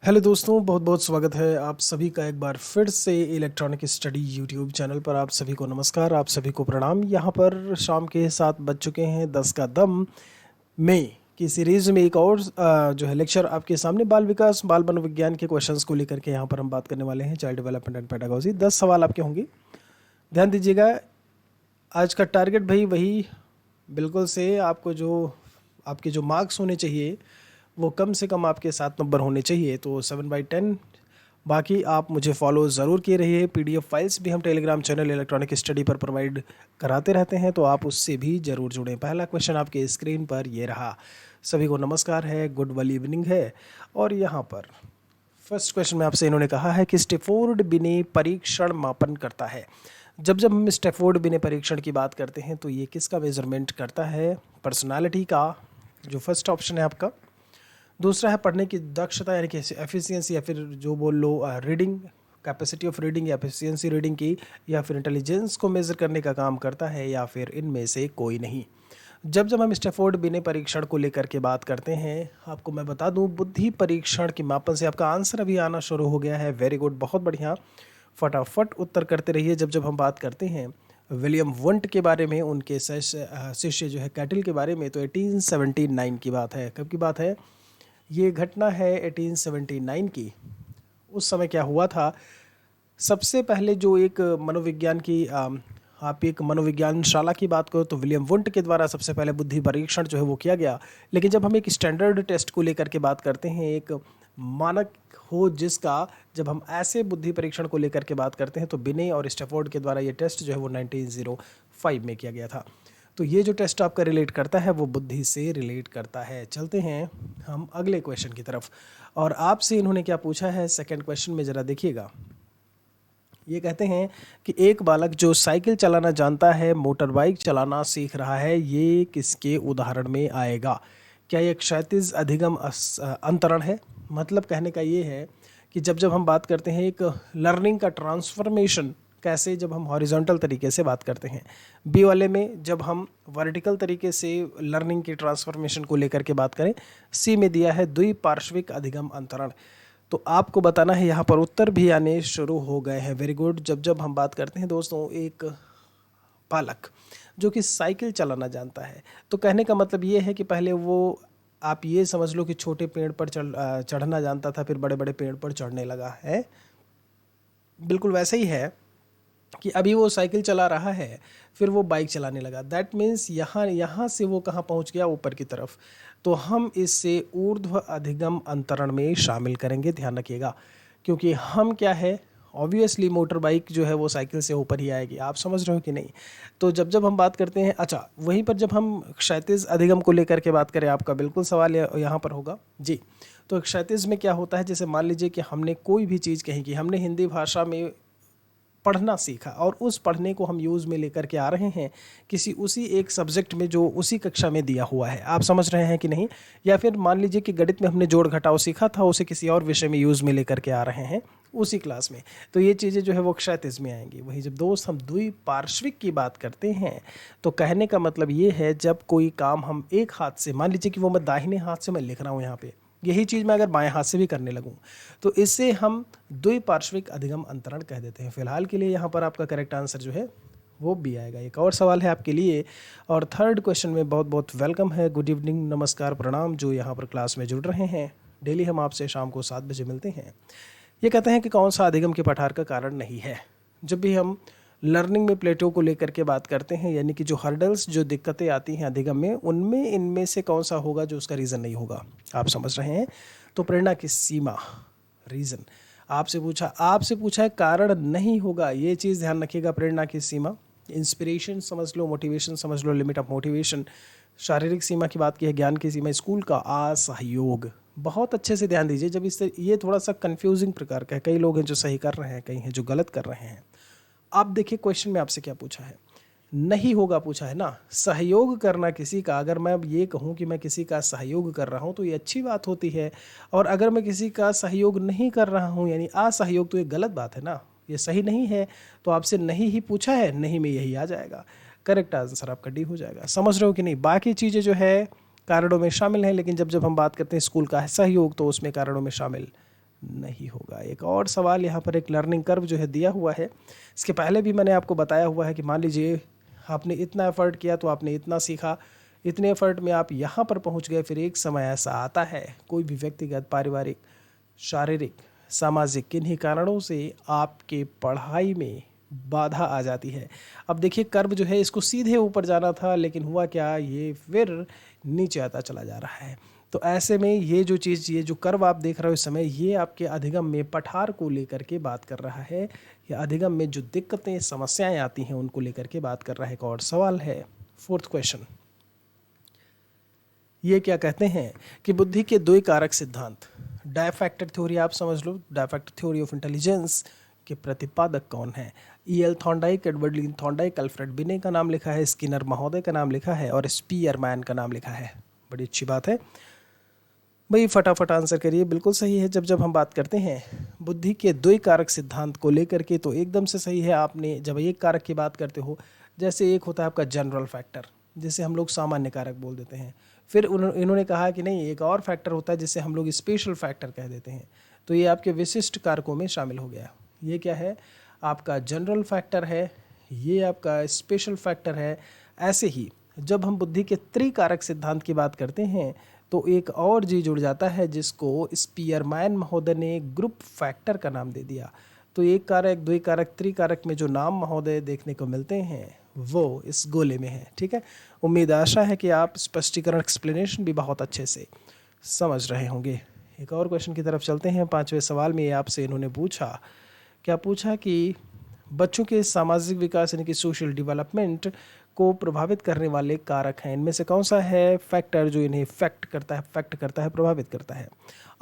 Hello दोस्तों, बहुत बहुत स्वागत है आप सभी का एक बार फिर से इलेक्ट्रॉनिक स्टडी यूट्यूब चैनल पर। आप सभी को नमस्कार, आप सभी को प्रणाम। यहाँ पर शाम के 7 बज चुके हैं। 10 का दम में की सीरीज़ में एक और जो है लेक्चर आपके सामने बाल विकास बाल मनोविज्ञान के क्वेश्चंस को लेकर के यहाँ पर हम बात करने वाले हैं। चाइल्ड डेवलपमेंट एंड पेडागोजी 10 सवाल आपके होंगे, ध्यान दीजिएगा। आज का टारगेट भाई वही बिल्कुल से आपको जो आपके जो मार्क्स होने चाहिए वो कम से कम आपके 7 नंबर होने चाहिए, तो 7/10। बाकी आप मुझे फॉलो ज़रूर किए रहिए। पीडीएफ फाइल्स भी हम टेलीग्राम चैनल इलेक्ट्रॉनिक स्टडी पर प्रोवाइड कराते रहते हैं, तो आप उससे भी ज़रूर जुड़ें। पहला क्वेश्चन आपके स्क्रीन पर ये रहा। सभी को नमस्कार है, गुड वाली इवनिंग है। और यहाँ पर फर्स्ट क्वेश्चन में आपसे इन्होंने कहा है कि स्टेफोर्ड बिने परीक्षण मापन करता है। जब जब हम स्टेफोर्ड बिने परीक्षण की बात करते हैं तो ये किसका मेजरमेंट करता है? पर्सनालिटी का, जो फर्स्ट ऑप्शन है आपका। दूसरा है पढ़ने की दक्षता यानी कि एफिशिएंसी, या फिर जो बोल लो रीडिंग कैपेसिटी ऑफ रीडिंग या एफिशिएंसी रीडिंग की, या फिर इंटेलिजेंस को मेज़र करने का काम करता है, या फिर इनमें से कोई नहीं। जब जब हम स्टैफोर्ड बिने परीक्षण को लेकर के बात करते हैं, आपको मैं बता दूं बुद्धि परीक्षण के मापन से आपका आंसर अभी आना शुरू हो गया है। वेरी गुड, बहुत बढ़िया, फटाफट उत्तर करते रहिए। जब जब हम बात करते हैं विलियम वुंट के बारे में, उनके शिष्य जो है कैटिल के बारे में, तो 1879 की बात है। कब की बात है? ये घटना है 1879 की। उस समय क्या हुआ था, सबसे पहले जो एक मनोविज्ञान की आप एक मनोविज्ञान शाला की बात करो तो विलियम वुंट के द्वारा सबसे पहले बुद्धि परीक्षण जो है वो किया गया। लेकिन जब हम एक स्टैंडर्ड टेस्ट को लेकर के बात करते हैं, एक मानक हो जिसका, जब हम ऐसे बुद्धि परीक्षण को लेकर के बात करते हैं, तो बिने और स्टैफोर्ड के द्वारा ये टेस्ट जो है वो 1905 में किया गया था। तो ये जो टेस्ट आपका रिलेट करता है वो बुद्धि से रिलेट करता है। चलते हैं हम अगले क्वेश्चन की तरफ। और आपसे इन्होंने क्या पूछा है सेकंड क्वेश्चन में, ज़रा देखिएगा। ये कहते हैं कि एक बालक जो साइकिल चलाना जानता है मोटर बाइक चलाना सीख रहा है, ये किसके उदाहरण में आएगा? क्या ये क्षैतिज अधिगम अंतरण है? मतलब कहने का ये है कि जब जब हम बात करते हैं एक लर्निंग का ट्रांसफॉर्मेशन, कैसे जब हम हॉरिजॉन्टल तरीके से बात करते हैं, बी वाले में जब हम वर्टिकल तरीके से लर्निंग की ट्रांसफॉर्मेशन को लेकर के बात करें, सी में दिया है द्विपार्श्विक अधिगम अंतरण। तो आपको बताना है, यहाँ पर उत्तर भी आने शुरू हो गए हैं। Very good. जब जब हम बात करते हैं दोस्तों एक बालक जो कि साइकिल चलाना जानता है, तो कहने का मतलब ये है कि पहले वो, आप ये समझ लो कि छोटे पेड़ पर चढ़ना जानता था, फिर बड़े बड़े पेड़ पर चढ़ने लगा है। बिल्कुल वैसे ही है कि अभी वो साइकिल चला रहा है, फिर वो बाइक चलाने लगा। दैट मीन्स यहाँ यहाँ से वो कहाँ पहुँच गया? ऊपर की तरफ। तो हम इससे ऊर्ध्व अधिगम अंतरण में शामिल करेंगे, ध्यान रखिएगा। क्योंकि हम क्या है, ऑब्वियसली मोटर बाइक जो है वो साइकिल से ऊपर ही आएगी। आप समझ रहे हो कि नहीं? तो जब जब हम बात करते हैं, अच्छा वहीं पर जब हम क्षैतिज अधिगम को लेकर के बात करें, आपका बिल्कुल सवाल यहाँ पर होगा जी। तो क्षैतिज में क्या होता है, जैसे मान लीजिए कि हमने कोई भी चीज़ कही कि हमने हिंदी भाषा में पढ़ना सीखा, और उस पढ़ने को हम यूज़ में लेकर के आ रहे हैं किसी उसी एक सब्जेक्ट में जो उसी कक्षा में दिया हुआ है। आप समझ रहे हैं कि नहीं? या फिर मान लीजिए कि गणित में हमने जोड़ घटाव सीखा था, उसे किसी और विषय में यूज़ में लेकर के आ रहे हैं उसी क्लास में, तो ये चीज़ें जो है वो क्षैतिज में आएंगी। वही जब दोस्त हम द्विपार्श्विक की बात करते हैं, तो कहने का मतलब ये है जब कोई काम हम एक हाथ से, मान लीजिए कि वो मैं दाहिने हाथ से मैं लिख रहा हूँ यहाँ पे, यही चीज़ मैं अगर बाएं हाथ से भी करने लगूं, तो इससे हम द्विपार्श्विक अधिगम अंतरण कह देते हैं। फिलहाल के लिए यहाँ पर आपका करेक्ट आंसर जो है वो भी आएगा। एक और सवाल है आपके लिए, और थर्ड क्वेश्चन में बहुत बहुत वेलकम है, गुड इवनिंग, नमस्कार, प्रणाम, जो यहाँ पर क्लास में जुड़ रहे हैं। डेली हम आपसे शाम को 7 बजे मिलते हैं। ये कहते हैं कि कौन सा अधिगम के पठार का कारण नहीं है? जब भी हम लर्निंग में प्लेटो को लेकर के बात करते हैं, यानी कि जो हर्डल्स, जो दिक्कतें आती हैं अधिगम में, उनमें इनमें से कौन सा होगा जो उसका रीज़न नहीं होगा? आप समझ रहे हैं? तो प्रेरणा की सीमा, रीज़न आपसे पूछा है, कारण नहीं होगा। ये चीज़ ध्यान रखिएगा। प्रेरणा की सीमा, इंस्पिरेशन समझ लो, मोटिवेशन समझ लो, लिमिट ऑफ मोटिवेशन। शारीरिक सीमा की बात की है, ज्ञान की सीमा, स्कूल का असहयोग। बहुत अच्छे से ध्यान दीजिए। जब इससे, ये थोड़ा सा कंफ्यूजिंग प्रकार का है, कई लोग हैं जो सही कर रहे हैं, कई हैं जो गलत कर रहे हैं। आप देखिए क्वेश्चन में आपसे क्या पूछा है, नहीं होगा पूछा है ना। सहयोग करना किसी का, अगर मैं अब ये कहूँ कि मैं किसी का सहयोग कर रहा हूँ तो ये अच्छी बात होती है, और अगर मैं किसी का सहयोग नहीं कर रहा हूँ यानी असहयोग, तो ये गलत बात है ना, ये सही नहीं है। तो आपसे नहीं ही पूछा है, नहीं में यही आ जाएगा। करेक्ट आंसर आपका डी हो जाएगा। समझ रहे हो कि नहीं? बाकी चीज़ें जो है कारणों में शामिल हैं, लेकिन जब जब हम बात करते हैं स्कूल का सहयोग, तो उसमें कारणों में शामिल नहीं होगा। एक और सवाल यहाँ पर, एक लर्निंग कर्व जो है दिया हुआ है, इसके पहले भी मैंने आपको बताया हुआ है कि मान लीजिए आपने इतना एफर्ट किया तो आपने इतना सीखा, इतने एफर्ट में आप यहाँ पर पहुँच गए। फिर एक समय ऐसा आता है, कोई भी व्यक्तिगत, पारिवारिक, शारीरिक, सामाजिक किन्हीं कारणों से आपके पढ़ाई में बाधा आ जाती है। अब देखिए कर्व जो है इसको सीधे ऊपर जाना था, लेकिन हुआ क्या, ये फिर नीचे आता चला जा रहा है। तो ऐसे में ये जो चीज़, ये जो कर्व आप देख रहे हो इस समय, ये आपके अधिगम में पठार को लेकर के बात कर रहा है, या अधिगम में जो दिक्कतें, समस्याएं आती हैं उनको लेकर के बात कर रहा है। एक और सवाल है, फोर्थ क्वेश्चन, ये क्या कहते हैं कि बुद्धि के दो कारक सिद्धांत, डायफैक्टर थ्योरी आप समझ लो, डायफैक्टर थ्योरी ऑफ इंटेलिजेंस के प्रतिपादक कौन है? E.L. थॉर्नडाइक, एडवर्ड लीन थॉर्नडाइक, अल्फ्रेड बिने का नाम लिखा है, स्किनर महोदय का नाम लिखा है, और स्पीयरमैन का नाम लिखा है। बड़ी अच्छी बात है भाई, फटाफट आंसर करिए। बिल्कुल सही है। जब जब हम बात करते हैं बुद्धि के दो कारक सिद्धांत को लेकर के, तो एकदम से सही है। आपने जब एक कारक की बात करते हो, जैसे एक होता है आपका जनरल फैक्टर, जिसे हम लोग सामान्य कारक बोल देते हैं। फिर इन्होंने कहा कि नहीं, एक और फैक्टर होता है जिसे हम लोग स्पेशल फैक्टर कह देते हैं। तो ये आपके विशिष्ट कारकों में शामिल हो गया। ये क्या है, आपका जनरल फैक्टर है, ये आपका स्पेशल फैक्टर है। ऐसे ही जब हम बुद्धि के त्रिकारक सिद्धांत की बात करते हैं, तो एक और जी जुड़ जाता है जिसको स्पीयरमैन महोदय ने ग्रुप फैक्टर का नाम दे दिया। तो एक कारक, दो कारक, त्रिकारक में जो नाम महोदय देखने को मिलते हैं वो इस गोले में है। ठीक है, उम्मीद आशा है कि आप स्पष्टीकरण, एक्सप्लेनेशन भी बहुत अच्छे से समझ रहे होंगे। एक और क्वेश्चन की तरफ चलते हैं। पांचवें सवाल में आपसे इन्होंने पूछा, क्या पूछा कि बच्चों के सामाजिक विकास यानी कि सोशल डेवलपमेंट को प्रभावित करने वाले कारक हैं, इनमें से कौन सा है फैक्टर जो इन्हें इफेक्ट करता है, प्रभावित करता है?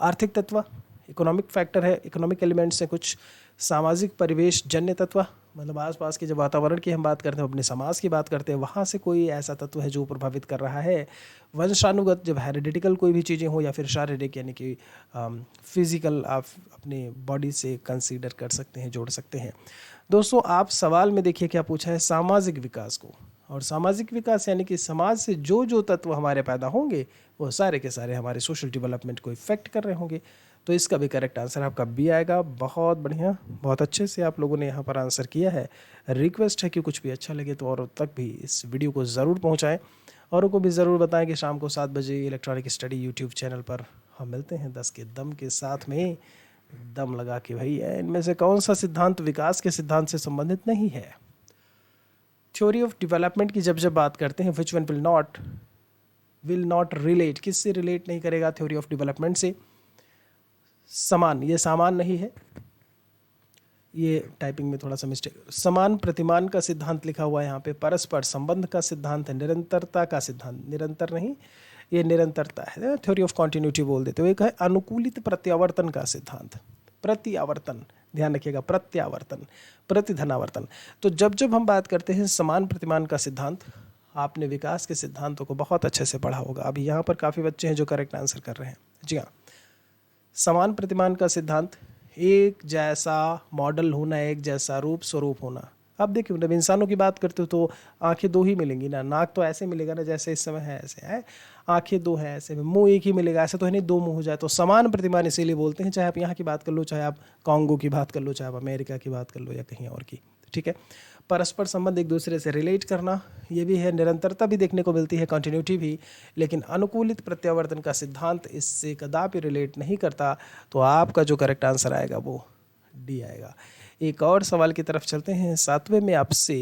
आर्थिक तत्व, इकोनॉमिक फैक्टर है, इकोनॉमिक एलिमेंट्स हैं कुछ, सामाजिक परिवेश जन्य तत्व, मतलब आसपास के जब वातावरण की हम बात करते हैं, अपने समाज की बात करते हैं, वहाँ से कोई ऐसा तत्व है जो प्रभावित कर रहा है। वंशानुगत, जब हेरिडिटिकल कोई भी चीज़ें हो, या फिर शारीरिक यानी कि फिजिकल, आप अपने बॉडी से कंसीडर कर सकते हैं, जोड़ सकते हैं। दोस्तों आप सवाल में देखिए क्या पूछा है, सामाजिक विकास को, और सामाजिक विकास यानी कि समाज से जो जो तत्व हमारे पैदा होंगे वो सारे के सारे हमारे सोशल डेवलपमेंट को इफेक्ट कर रहे होंगे। तो इसका भी करेक्ट आंसर आपका बी आएगा। बहुत बढ़िया, बहुत अच्छे से आप लोगों ने यहाँ पर आंसर किया है। रिक्वेस्ट है कि कुछ भी अच्छा लगे तो औरों तक भी इस वीडियो को ज़रूर पहुँचाएँ, औरों को भी ज़रूर बताएं कि शाम को 7 बजे इलेक्ट्रॉनिक स्टडी यूट्यूब चैनल पर हम मिलते हैं 10 के दम के साथ में। दम लगा के भैया, इनमें से कौन सा सिद्धांत विकास के सिद्धांत से संबंधित नहीं है? थ्योरी ऑफ डेवलपमेंट की जब जब बात करते हैं, which one will not relate, किससे रिलेट नहीं करेगा थ्योरी ऑफ डेवलपमेंट से? समान, ये सामान नहीं है, ये टाइपिंग में थोड़ा सा मिस्टेक। समान प्रतिमान का सिद्धांत लिखा हुआ है यहाँ पे, परस्पर संबंध का सिद्धांत है, निरंतरता का सिद्धांत, निरंतर नहीं, ये निरंतरता है, थ्योरी ऑफ कॉन्टिन्यूटी बोल देते हो। एक है अनुकूलित प्रत्यावर्तन का सिद्धांत, प्रत्यावर्तन, ध्यान रखिएगा, प्रत्यावर्तन, प्रतिधनावर्तन। तो जब जब हम बात करते हैं समान प्रतिमान का सिद्धांत, आपने विकास के सिद्धांतों को बहुत अच्छे से पढ़ा होगा। अभी यहाँ पर काफ़ी बच्चे हैं जो करेक्ट आंसर कर रहे हैं। जी हाँ, समान प्रतिमान का सिद्धांत, एक जैसा मॉडल होना, एक जैसा रूप स्वरूप होना। अब देखिए, जब इंसानों की बात करते हो तो आंखें दो ही मिलेंगी ना, नाक तो ऐसे मिलेगा ना जैसे इस समय है, ऐसे है, आंखें दो हैं ऐसे में, मुंह एक ही मिलेगा, ऐसे तो है नहीं दो मुंह हो जाए। तो समान प्रतिमान इसीलिए बोलते हैं, चाहे आप यहाँ की बात कर लो, चाहे आप कॉन्गो की बात कर लो, चाहे आप अमेरिका की बात कर लो, या कहीं और की। ठीक है, परस्पर संबंध, एक दूसरे से रिलेट करना, ये भी है, निरंतरता भी देखने को मिलती है, कंटिन्यूटी भी। लेकिन अनुकूलित प्रत्यावर्तन का सिद्धांत इससे कदापि रिलेट नहीं करता। तो आपका जो करेक्ट आंसर आएगा वो डी आएगा। एक और सवाल की तरफ चलते हैं। 7वें में आपसे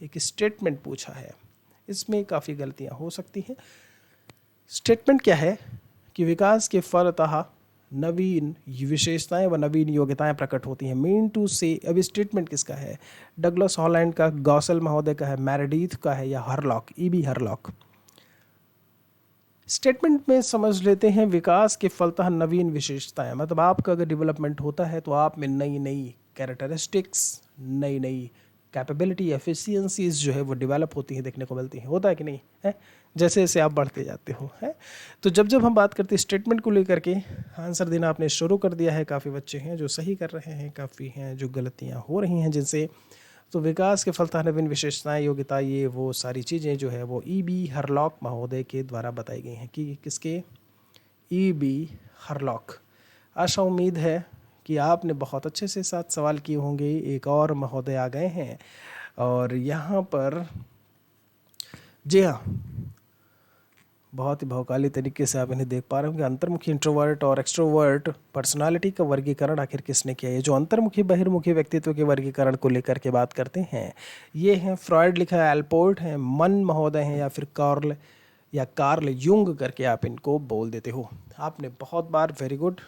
एक स्टेटमेंट पूछा है, इसमें काफ़ी गलतियां हो सकती हैं। स्टेटमेंट क्या है कि विकास के फलतः नवीन विशेषताएं व नवीन योग्यताएं प्रकट होती हैं। मीन टू से, अब स्टेटमेंट किसका है? डगलस हॉलैंड का, गॉसल महोदय का है, मैरेडीथ का है, या हरलॉक, ईबी हरलॉक? स्टेटमेंट में समझ लेते हैं विकास के फलतः नवीन विशेषताएं, मतलब आपका अगर डेवलपमेंट होता है तो आप में नई नई कैरेक्टरिस्टिक्स, नई नई कैपेबिलिटी, एफिशिएंसीज जो है वो डेवलप होती हैं, देखने को मिलती हैं। होता है कि नहीं है? जैसे जैसे आप बढ़ते जाते हो, है। तो जब जब हम बात करते हैं स्टेटमेंट को लेकर के, आंसर देना आपने शुरू कर दिया है। काफ़ी बच्चे हैं जो सही कर रहे हैं, काफ़ी हैं जो गलतियाँ हो रही हैं जिनसे। तो विकास के फलतः नवीन विशेषताएं, योग्यता, ये वो सारी चीज़ें जो है वो ईबी हरलॉक महोदय के द्वारा बताई गई हैं। कि किसके? EB Hurlock. आशा उम्मीद है कि आपने बहुत अच्छे से 7 सवाल किए होंगे। एक और महोदय आ गए हैं और यहाँ पर जी हाँ, बहुत ही भौकाली तरीके से आप इन्हें देख पा रहे होंगे। अंतर्मुखी इंट्रोवर्ट और एक्सट्रोवर्ट पर्सनालिटी का वर्गीकरण आखिर किसने किया है? जो अंतर्मुखी बहिर्मुखी व्यक्तित्व के वर्गीकरण को लेकर के बात करते हैं, ये हैं फ्रॉयड लिखा है, एल्पोर्ट हैं, मन महोदय हैं, या फिर कार्ल युंग करके आप इनको बोल देते हो। आपने बहुत बार, वेरी गुड,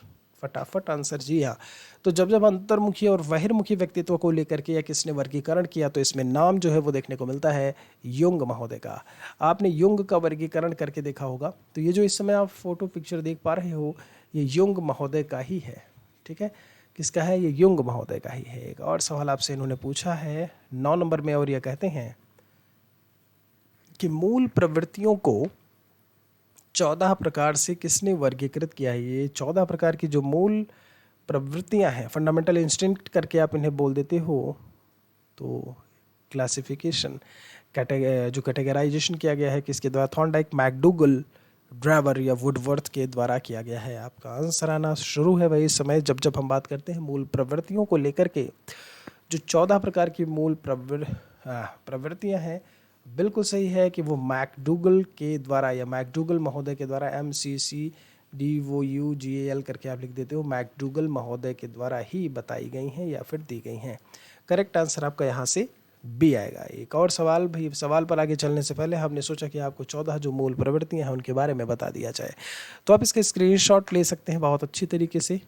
फटाफट आंसर। जी हाँ, तो जब जब अंतर्मुखी और बहिर्मुखी व्यक्तित्व को लेकर के या किसने वर्गीकरण किया, तो इसमें नाम जो है वो देखने को मिलता है युंग महोदय का। आपने युंग का वर्गीकरण करके देखा होगा। तो ये जो इस समय आप फोटो पिक्चर देख पा रहे हो, ये युंग महोदय का ही है। ठीक है, किसका है? ये युंग महोदय का ही है। एक और सवाल आपसे इन्होंने पूछा है 9 नंबर में, और यह कहते हैं कि मूल प्रवृत्तियों को 14 प्रकार से किसने वर्गीकृत किया है? ये 14 प्रकार की जो मूल प्रवृत्तियां हैं, फंडामेंटल इंस्टिंक्ट करके आप इन्हें बोल देते हो। तो क्लासिफिकेशन, जो कैटेगराइजेशन किया गया है किसके द्वारा? थॉर्नडाइक, मैकडूगल, ड्राइवर या वुडवर्थ के द्वारा किया गया है। आपका आंसर आना शुरू है वही समय जब जब हम बात करते हैं मूल प्रवृत्तियों को लेकर के। जो 14 प्रकार की मूल प्रवृत्तियां हैं, बिल्कुल सही है कि वो मैकडूगल के द्वारा या मैकडूगल महोदय के द्वारा, MCCDOUGAL करके आप लिख देते हो, मैकडूगल महोदय के द्वारा ही बताई गई हैं या फिर दी गई हैं। करेक्ट आंसर आपका यहाँ से बी आएगा। एक और सवाल, भी सवाल पर आगे चलने से पहले हमने सोचा कि आपको 14 जो मूल प्रवृत्तियां हैं उनके बारे में बता दिया जाए। तो आप इसका स्क्रीनशॉट ले सकते हैं बहुत अच्छी तरीके से,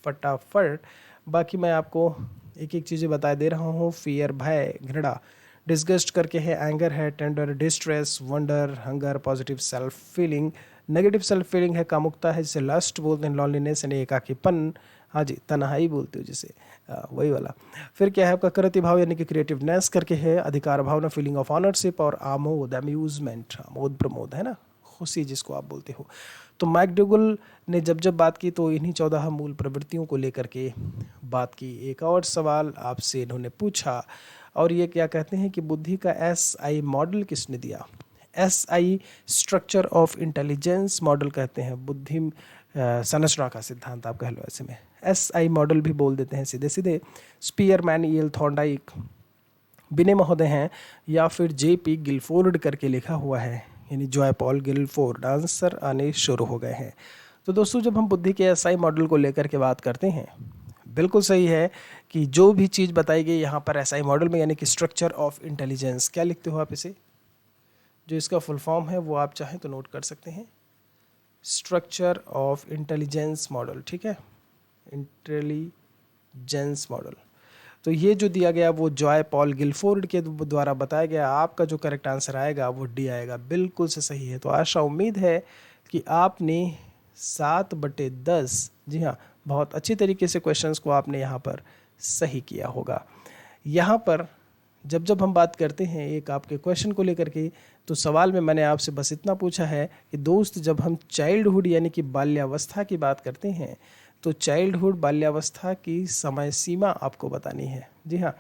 फटाफट। बाकी मैं आपको एक एक चीज़ें बता दे रहा हूँ। फियर, भय, घृणा, डिस्गस्ट करके है, एंगर है, tender, distress, wonder, hunger, positive self feeling, negative self feeling है, कामुकता है जिसे लस्ट बोलते हैं, लॉनलीनेस यानी एकाकीपन, हाँ जी, तन्हाई बोलते हो जिसे, वही वाला। फिर क्या है आपका? कृति भाव यानी कि क्रिएटिवनेस करके है, अधिकार भावना, फीलिंग ऑफ ऑनरशिप, और आमोद, अम्यूजमेंट, आमोद प्रमोद है ना, खुशी जिसको आप बोलते हो। तो मैकडूगल ने जब जब बात की तो इन्हीं 14 मूल प्रवृत्तियों को लेकर के बात की। एक और सवाल आपसे इन्होंने पूछा, और ये क्या कहते हैं कि बुद्धि का SI मॉडल किसने दिया? SI structure of intelligence model कहते हैं, बुद्धि संरचना का सिद्धांत आप कह लो ऐसे में। SI मॉडल भी बोल देते हैं सीधे सीधे। स्पीयरमैन, ईएल थॉर्नडाइक, बिने महोदय हैं, या फिर JP गिलफोर्ड करके लिखा हुआ है, यानी जॉय पॉल गिलफोर्ड। आंसर आने शुरू हो गए हैं। तो दोस्तों, जब हम बुद्धि के SI मॉडल को लेकर के बात करते हैं, बिल्कुल सही है कि जो भी चीज़ बताई गई यहाँ पर SI मॉडल में, यानी कि स्ट्रक्चर ऑफ इंटेलिजेंस, क्या लिखते हो आप इसे? जो इसका फुल फॉर्म है वो आप चाहें तो नोट कर सकते हैं, स्ट्रक्चर ऑफ इंटेलिजेंस मॉडल। ठीक है, इंटेलिजेंस मॉडल। तो ये जो दिया गया वो जॉय पॉल गिलफोर्ड के द्वारा बताया गया। आपका जो करेक्ट आंसर आएगा वो डी आएगा, बिल्कुल से सही है। तो आशा उम्मीद है कि आपने 7/10, जी हाँ, बहुत अच्छी तरीके से क्वेश्चंस को आपने यहाँ पर सही किया होगा। यहाँ पर जब जब हम बात करते हैं एक आपके क्वेश्चन को लेकर के, तो सवाल में मैंने आपसे बस इतना पूछा है कि दोस्त, जब हम चाइल्डहुड यानी कि बाल्यावस्था की बात करते हैं, तो चाइल्डहुड, बाल्यावस्था की समय सीमा आपको बतानी है। जी हाँ,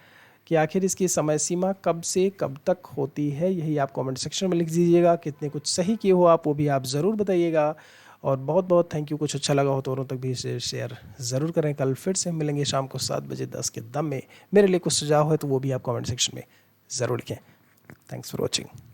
कि आखिर इसकी समय सीमा कब से कब तक होती है, यही आप कमेंट सेक्शन में लिख दीजिएगा। कितने कुछ सही किए हो आप, वो भी आप ज़रूर बताइएगा। और बहुत बहुत थैंक यू। कुछ अच्छा लगा हो तो औरों तक भी इसे शेयर ज़रूर करें। कल फिर से मिलेंगे शाम को 7:10 के दम में। मेरे लिए कुछ सुझाव है तो वो भी आप कमेंट सेक्शन में ज़रूर लिखें। Thanks for watching.